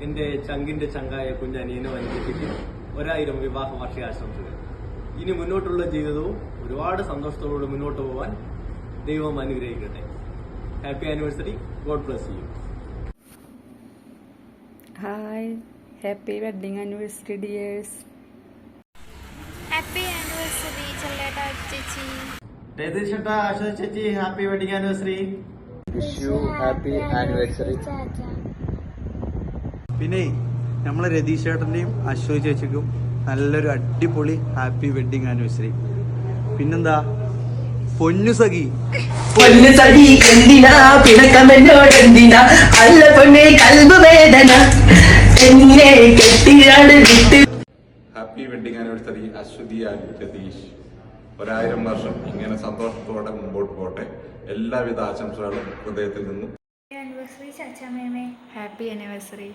എന്റെ ചങ്കിന്റെ ചങ്കായ കുഞ്ഞനിയനും അനുഭവിക്കും 1000 വിവാഹ വാർഷികാശംസകൾ. ഇനി മുന്നോട്ടുള്ള ജീവിതവും ഒരുപാട് സന്തോഷത്തോടെ മുന്നോട്ട് പോകാൻ ദൈവം അനുഗ്രഹിക്കട്ടെ. Happy anniversary. God bless you. Hi, happy wedding anniversary dears. Happy anniversary ചെല്ലേട്ടാ ചേച്ചി. ചേട്ടാ, അശ്വതി ചേച്ചി, happy wedding anniversary. Wish you happy anniversary. പിന്നെ നമ്മളെ രതീഷ് ചേട്ടന്റെയും അശ്വതി ചേച്ചിക്കും നല്ലൊരു അടിപൊളി ഹാപ്പി വെഡിങ് ആനിവേഴ്സറി. പിന്നെന്താ, പൊന്നു സഖി എന്തിനാ പിണക്കമെന്നോട്, എന്തിനാ അല്ല പൊന്നെ കൽബ് വേദന എന്നെ കെട്ടിയാണ് വിട്ട്. Happy wedding anniversary Aswathi and Ratheesh. 1000 വർഷം ഇങ്ങനെ സന്തോഷത്തോടെ മുമ്പോട്ട് പോട്ടെ. എല്ലാവിധ ആശംസകളും ഹൃദയത്തിൽ നിന്നും. Happy anniversary.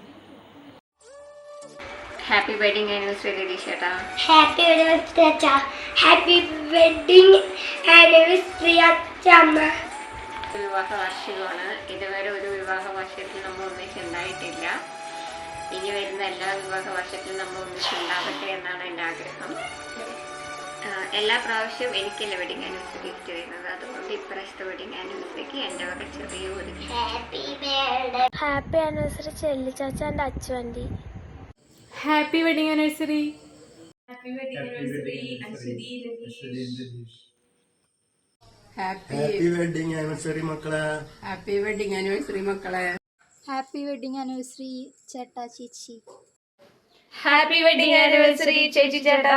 Happy wedding anniversary Ratheesh ചേട്ടാ. ഹാപ്പി ആനിവേഴ്സറി അച്ഛാ. ഹാപ്പി വെഡിങ് ആനിവേഴ്സറി അച്ഛമ്മ. വിവാഹ വാർഷികമാണ്. ഇതുവരെ ഒരു വിവാഹ വാർഷികത്തിൽ നമ്മൾ ഒന്നിച്ചുണ്ടായിട്ടില്ല. ഇനി വരുന്ന എല്ലാ വിവാഹ വർഷത്തിലും നമ്മൾ ഒന്നിച്ചുണ്ടാകട്ടെ എന്നാണ് എൻ്റെ ആഗ്രഹം. എല്ലാ പ്രാവശ്യവും എനിക്കല്ല വെഡിങ് ആനിവേഴ്സറി ഗിഫ്റ്റ് വരുന്നത്. അതുകൊണ്ട് ഇപ്രാവശ്യത്തെ വെഡിങ് ആനിവേഴ്സറിക്ക് എൻ്റെ വക ചെറിയൊരു ഹാപ്പി ആനിവേഴ്സറി ചെല്ലി ചാച്ച എൻ്റെ അച്ചുവണ്ടി. Happy wedding anniversary. Happy wedding anniversary Aswathy Ratheesh. Happy wedding anniversary മക്കളെ. ഹാപ്പി വെഡിങ് ആനിവേഴ്സറി മക്കളെ. ഹാപ്പി വെഡിങ് ആനിവേഴ്സറി ചേട്ടാ ചേച്ചി. ഹാപ്പി വെഡിങ് ആനിവേഴ്സറി ചേച്ചി ചേട്ടാ.